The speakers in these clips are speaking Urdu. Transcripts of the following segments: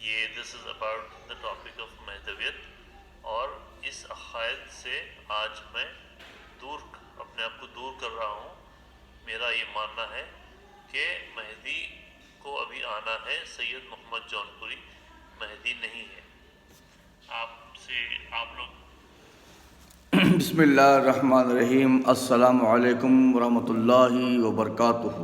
یہ this is about the topic of مہدویت، اور اس عقائد سے آج میں اپنے آپ کو دور کر رہا ہوں۔ میرا یہ ماننا ہے کہ مہدی کو ابھی آنا ہے، سید محمد جونپوری مہدی نہیں ہے۔ آپ لوگ بسم اللہ الرحمن الرحیم۔ السلام علیکم ورحمۃ اللہ وبرکاتہ۔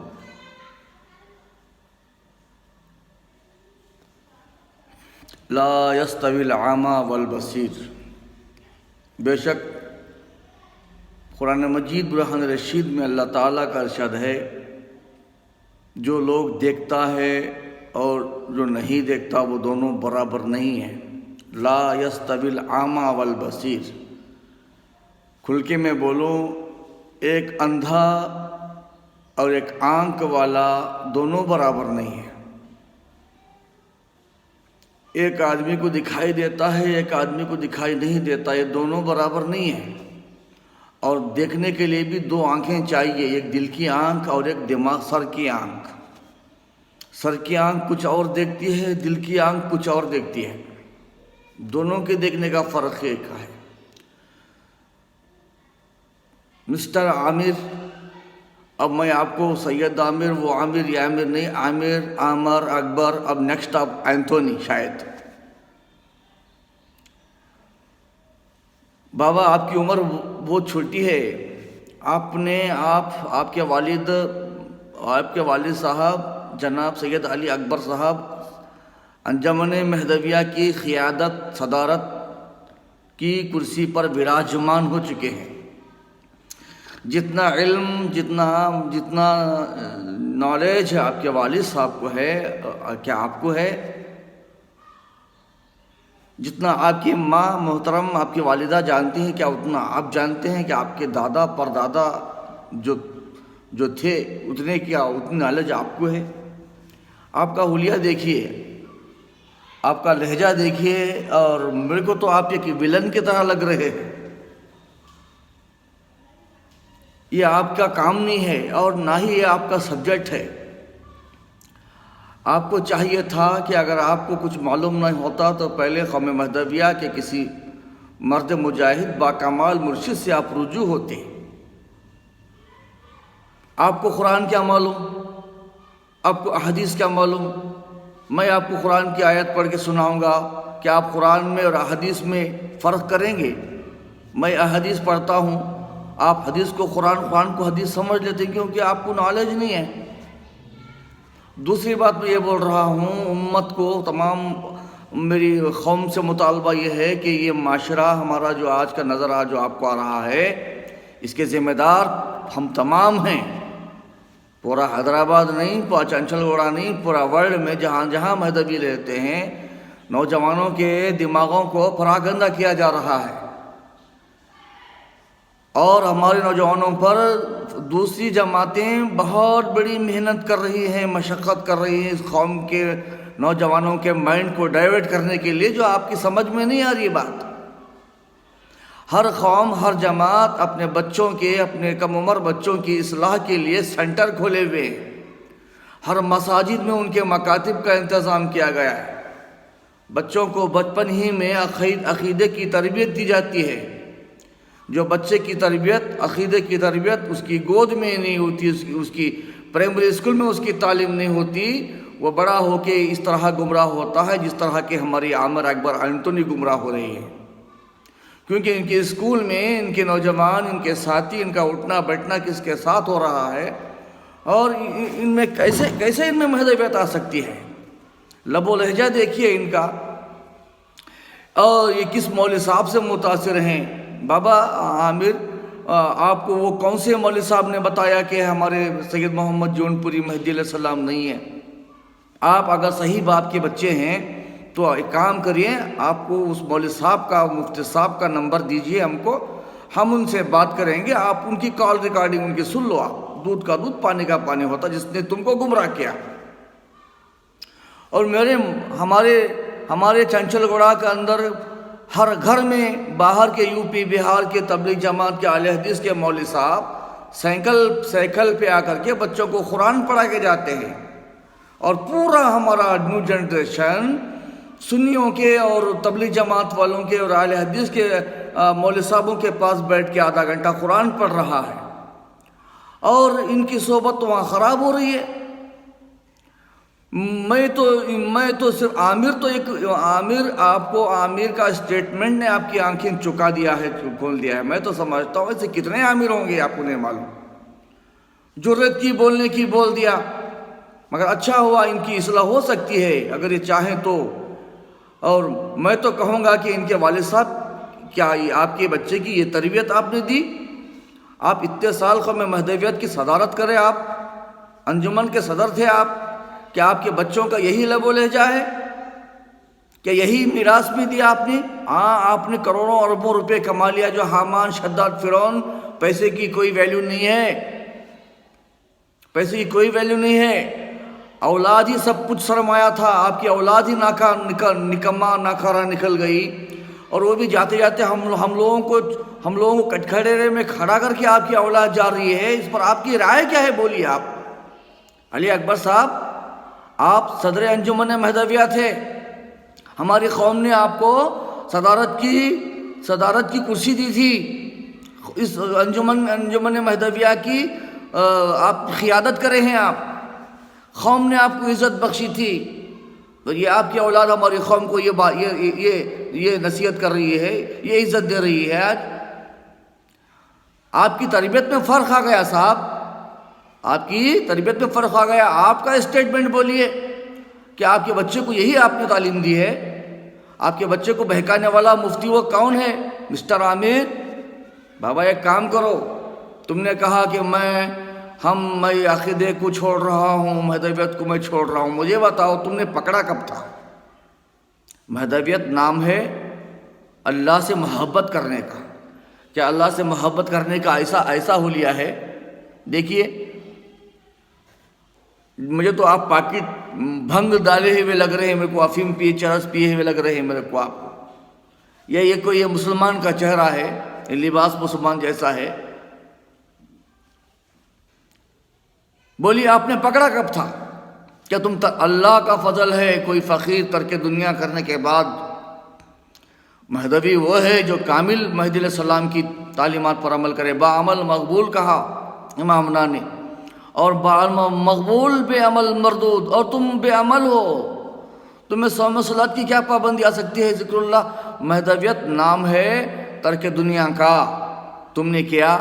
لا یستوی الاعمی والبصیر۔ بے شک قرآن مجید برہان رشید میں اللہ تعالیٰ کا ارشاد ہے، جو لوگ دیکھتا ہے اور جو نہیں دیکھتا وہ دونوں برابر نہیں ہیں۔ لا یستوی الاعمی والبصیر۔ کھل کے میں بولوں، ایک اندھا اور ایک آنکھ والا دونوں برابر نہیں ہیں۔ ایک آدمی کو دکھائی دیتا ہے، ایک آدمی کو دکھائی نہیں دیتا، یہ دونوں برابر نہیں ہیں۔ اور دیکھنے کے لیے بھی دو آنکھیں چاہیے، ایک دل کی آنکھ اور ایک سر کی آنکھ۔ سر کی آنکھ کچھ اور دیکھتی ہے، دل کی آنکھ کچھ اور دیکھتی ہے، دونوں کے دیکھنے کا فرق ایک ہے۔ مسٹر عامر، اب میں آپ کو سید عامر، وہ عامر یہ عامر نہیں، عامر اکبر، اب نیکسٹ آپ اینتھونی شاید۔ بابا آپ کی عمر بہت چھوٹی ہے، آپ کے والد صاحب جناب سید علی اکبر صاحب انجمن مہدویہ کی قیادت صدارت کی کرسی پر براجمان ہو چکے ہیں۔ جتنا علم، جتنا نالج آپ کے والد صاحب کو ہے، کیا آپ کو ہے، جتنا آپ کی ماں محترم آپ کی والدہ جانتی ہیں، کیا اتنا آپ جانتے ہیں؟ کہ آپ کے دادا پردادا جو تھے اتنی نالج آپ کو ہے؟ آپ کا حلیہ دیکھیے، آپ کا لہجہ دیکھیے، اور میرے کو تو آپ ایک ولن کی طرح لگ رہے ہیں۔ یہ آپ کا کام نہیں ہے اور نہ ہی یہ آپ کا سبجیکٹ ہے۔ آپ کو چاہیے تھا کہ اگر آپ کو کچھ معلوم نہیں ہوتا تو پہلے قوم مہدویہ کے کسی مرد مجاہد باکمال مرشد سے آپ رجوع ہوتے۔ آپ کو قرآن کیا معلوم؟ آپ کو احادیث کیا معلوم؟ میں آپ کو قرآن کی آیت پڑھ کے سناؤں گا کہ آپ قرآن میں اور احادیث میں فرق کریں گے؟ میں احادیث پڑھتا ہوں، آپ حدیث کو قرآن کو حدیث سمجھ لیتے ہیں، کیونکہ آپ کو نالج نہیں ہے۔ دوسری بات میں یہ بول رہا ہوں، امت کو، تمام میری قوم سے مطالبہ یہ ہے کہ یہ معاشرہ ہمارا جو آج کا نظر جو آپ کو آ رہا ہے، اس کے ذمہ دار ہم تمام ہیں۔ پورا حیدرآباد نہیں، پورا چنچل گوڑہ نہیں، پورا ورلڈ میں جہاں جہاں مہدوی رہتے ہیں، نوجوانوں کے دماغوں کو پراگندہ کیا جا رہا ہے، اور ہمارے نوجوانوں پر دوسری جماعتیں بہت بڑی محنت کر رہی ہیں، مشقت کر رہی ہیں، اس قوم کے نوجوانوں کے مائنڈ کو ڈائیورٹ کرنے کے لیے، جو آپ کی سمجھ میں نہیں آ رہی بات۔ ہر قوم، ہر جماعت اپنے بچوں کے، اپنے کم عمر بچوں کی اصلاح کے لیے سینٹر کھولے ہوئے ہیں۔ ہر مساجد میں ان کے مکاتب کا انتظام کیا گیا ہے۔ بچوں کو بچپن ہی میں عقیدے کی تربیت دی جاتی ہے۔ جو بچے کی تربیت، عقیدے کی تربیت اس کی گود میں نہیں ہوتی، اس کی پرائمری اسکول میں اس کی تعلیم نہیں ہوتی، وہ بڑا ہو کے اس طرح گمراہ ہوتا ہے جس طرح کہ ہماری عامر اکبر اینتھونی گمراہ ہو رہی ہے۔ کیونکہ ان کے اسکول میں ان کے نوجوان، ان کے ساتھی، ان کا اٹھنا بیٹھنا کس کے ساتھ ہو رہا ہے، اور ان میں کیسے ان میں مہدویت آ سکتی ہے؟ لب و لہجہ دیکھیے ان کا، اور یہ کس مولوی صاحب سے متاثر ہیں۔ بابا عامر، آپ کو وہ کون سے مولوی صاحب نے بتایا کہ ہمارے سید محمد جونپوری مہدی علیہ السلام نہیں ہے؟ آپ اگر صحیح باپ کے بچے ہیں تو ایک کام کریے، آپ کو اس مولوی صاحب کا، مفتی صاحب کا نمبر دیجئے ہم کو، ہم ان سے بات کریں گے۔ آپ ان کی کال ریکارڈنگ ان کی سن لو۔ آپ دودھ کا دودھ پانی کا پانی ہوتا جس نے تم کو گمراہ کیا۔ اور ہمارے چنچل گوڑہ کے اندر ہر گھر میں، باہر کے یو پی بہار کے تبلیغ جماعت کے اہل حدیث کے مولوی صاحب سائیکل پہ آ کر کے بچوں کو قرآن پڑھا کے جاتے ہیں، اور پورا ہمارا نیو جنریشن سنیوں کے اور تبلیغ جماعت والوں کے اور اہل حدیث کے مولوی صاحبوں کے پاس بیٹھ کے آدھا گھنٹہ قرآن پڑھ رہا ہے، اور ان کی صحبت تو وہاں خراب ہو رہی ہے۔ میں تو صرف آپ کو عامر کا اسٹیٹمنٹ نے آپ کی آنکھیں چکا دیا ہے، کھول دیا ہے۔ میں تو سمجھتا ہوں ایسے کتنے عامر ہوں گے آپ کو نہیں معلوم، جرت کی بولنے کی بول دیا، مگر اچھا ہوا ان کی اصلاح ہو سکتی ہے اگر یہ چاہیں تو۔ اور میں تو کہوں گا کہ ان کے والد صاحب، کیا آپ کے بچے کی یہ تربیت آپ نے دی؟ آپ اتنے سال قوم مہدویت کی صدارت کرے، آپ انجمن کے صدر تھے آپ، کیا آپ کے بچوں کا یہی لب و لہجہ ہے؟ کیا یہی میراث بھی دیا آپ نے؟ ہاں، آپ نے کروڑوں اربوں روپے کما لیا، جو حامان، شداد، فرعون، پیسے کی کوئی ویلیو نہیں ہے، پیسے کی کوئی ویلیو نہیں ہے۔ اولاد ہی سب کچھ سرمایہ تھا، آپ کی اولاد ہی نکما ناکارہ نکل گئی، اور وہ بھی جاتے جاتے ہم لوگوں کو کٹکھڑے میں کھڑا کر کے آپ کی اولاد جا رہی ہے۔ اس پر آپ کی رائے کیا ہے؟ بولیے آپ۔ علی اکبر صاحب، آپ صدر انجمن مہدویہ تھے، ہماری قوم نے آپ کو صدارت کی کرسی دی تھی، اس انجمن مہدویہ کی آپ قیادت کرے ہیں، آپ قوم نے آپ کو عزت بخشی تھی، تو یہ آپ کی اولاد ہماری قوم کو یہ نصیحت کر رہی ہے، یہ عزت دے رہی ہے۔ آج آپ کی تربیت میں فرق آ گیا صاحب، آپ کی تربیت میں فرق آ گیا۔ آپ کا اسٹیٹمنٹ بولیے کہ آپ کے بچے کو یہی آپ نے تعلیم دی ہے؟ آپ کے بچے کو بہکانے والا مفتی وہ کون ہے؟ مسٹر عامر، بابا ایک کام کرو، تم نے کہا کہ میں عقیدے کو چھوڑ رہا ہوں، مہدویت کو میں چھوڑ رہا ہوں، مجھے بتاؤ تم نے پکڑا کب تھا؟ مہدویت نام ہے اللہ سے محبت کرنے کا، کیا اللہ سے محبت کرنے کا ایسا حلیہ ہے؟ دیکھیے، مجھے تو آپ پاکٹ بھنگ ڈالے ہوئے لگ رہے ہیں، میرے کو افیم پیے، چرس پیے ہوئے لگ رہے ہیں میرے کو آپ، یہ کوئی مسلمان کا چہرہ ہے، یہ لباس مسلمان جیسا ہے۔ بولیے آپ نے پکڑا کب تھا؟ کیا اللہ کا فضل ہے کوئی فقیر ترک دنیا کرنے کے بعد مہدوی وہ ہے جو کامل مہدی علیہ السلام کی تعلیمات پر عمل کرے، باعمل مقبول کہا امامنا نے، اور مقبول بے عمل مردود، اور تم بے عمل ہو، تمہیں صوم صلات کی کیا پابندی آ سکتی ہے؟ ذکر اللہ، مہدویت نام ہے ترک دنیا کا، تم نے کیا،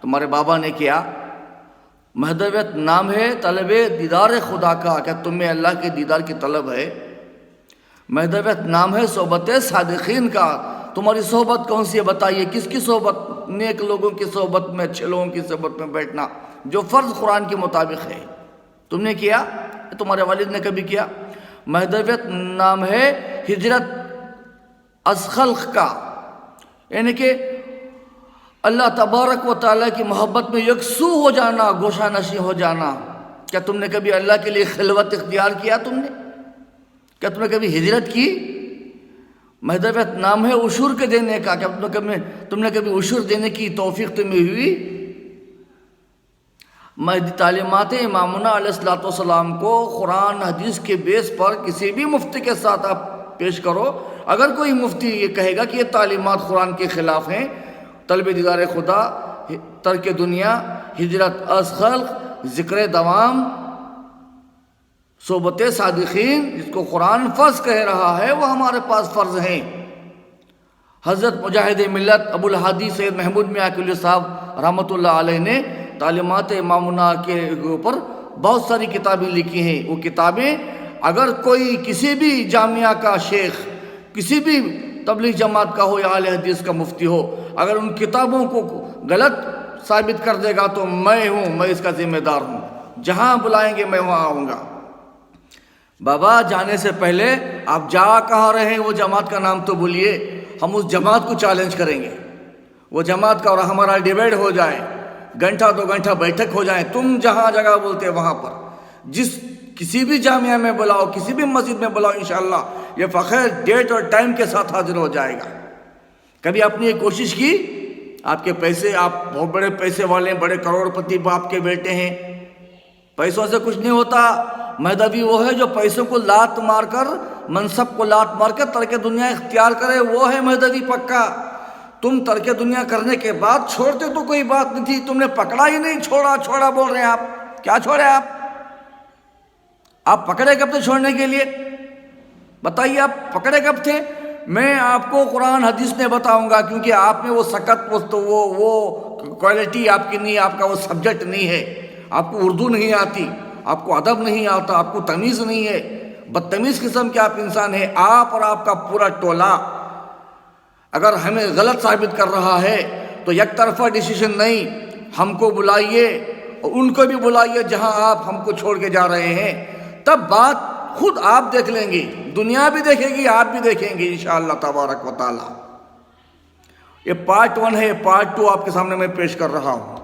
تمہارے بابا نے کیا۔ مہدویت نام ہے طلب دیدار خدا کا، کیا تمہیں اللہ کے دیدار کی طلب ہے؟ مہدویت نام ہے صحبت صادقین کا، تمہاری صحبت کون سی ہے بتائیے؟ کس کی صحبت؟ نیک لوگوں کی صحبت میں، اچھے لوگوں کی صحبت میں بیٹھنا، جو فرض قرآن کے مطابق ہے، تم نے کیا؟ تمہارے والد نے کبھی کیا؟ مہدویت نام ہے ہجرت از خلق کا، یعنی کہ اللہ تبارک و تعالیٰ کی محبت میں یکسو ہو جانا، گوشہ نشین ہو جانا۔ کیا تم نے کبھی اللہ کے لیے خلوت اختیار کیا؟ کیا تم نے کبھی ہجرت کی؟ مہدویت نام ہے عشور کے دینے کا، کیا تم نے کبھی عشور دینے کی توفیق تمہیں ہوئی؟ مہدی تعلیمات امامنا علیہ السلام کو قرآن حدیث کے بیس پر کسی بھی مفتی کے ساتھ آپ پیش کرو، اگر کوئی مفتی یہ کہے گا کہ یہ تعلیمات قرآن کے خلاف ہیں، طلب دیدار خدا، ترک دنیا، ہجرت از خلق، ذکر دوام، صحبت صادقین، جس کو قرآن فرض کہہ رہا ہے، وہ ہمارے پاس فرض ہیں۔ حضرت مجاہد ملت ابو الہادی سید محمود میاں کلی صاحب رحمۃ اللہ علیہ نے تعلیمات امامنا کے اوپر بہت ساری کتابیں لکھی ہیں۔ وہ کتابیں اگر کوئی کسی بھی جامعہ کا شیخ، کسی بھی تبلیغ جماعت کا ہو یا اہل حدیث کا مفتی ہو، اگر ان کتابوں کو غلط ثابت کر دے گا تو میں اس کا ذمہ دار ہوں، جہاں بلائیں گے میں وہاں آؤں گا۔ بابا جانے سے پہلے آپ جا کہاں رہے ہیں وہ جماعت کا نام تو بولیے، ہم اس جماعت کو چیلنج کریں گے، وہ جماعت کا اور ہمارا ڈیبیٹ ہو جائے، گھنٹہ 2 گھنٹہ بیٹھک ہو جائے، تم جہاں جگہ بولتے وہاں پر، کسی بھی جامعہ میں بلاؤ، کسی بھی مسجد میں بلاؤ، انشاءاللہ یہ فخر ڈیٹ اور ٹائم کے ساتھ حاضر ہو جائے گا۔ کبھی آپ نے یہ کوشش کی؟ آپ کے پیسے، آپ بہت بڑے پیسے والے ہیں، بڑے کروڑ پتی باپ کے بیٹے ہیں، پیسوں سے کچھ نہیں ہوتا، مہدوی وہ ہے جو پیسوں کو لات مار کر، منصب کو لات مار کر ترک دنیا اختیار کرے، وہ ہے مہدوی پکا۔ تم ترک دنیا کرنے کے بعد چھوڑتے تو کوئی بات نہیں تھی، تم نے پکڑا ہی نہیں، چھوڑا چھوڑا بول رہے ہیں آپ۔ کیا چھوڑے آپ پکڑے کب تھے چھوڑنے کے لیے؟ بتائیے آپ پکڑے کب تھے؟ میں آپ کو قرآن حدیث میں بتاؤں گا، کیونکہ آپ میں وہ سکت وہ کوالٹی آپ کی نہیں ہے، آپ کا وہ سبجیکٹ نہیں ہے، آپ کو اردو نہیں آتی، آپ کو ادب نہیں آتا، آپ کو تمیز نہیں ہے، بدتمیز قسم کے آپ انسان ہیں۔ آپ اور آپ کا پورا ٹولہ اگر ہمیں غلط ثابت کر رہا ہے تو یک طرفہ ڈیسیشن نہیں، ہم کو بلائیے اور ان کو بھی بلائیے جہاں آپ ہم کو چھوڑ کے جا رہے ہیں، تب بات خود آپ دیکھ لیں گے، دنیا بھی دیکھے گی، آپ بھی دیکھیں گے انشاءاللہ تبارک و تعالی۔ یہ پارٹ 1 ہے، پارٹ 2 آپ کے سامنے میں پیش کر رہا ہوں۔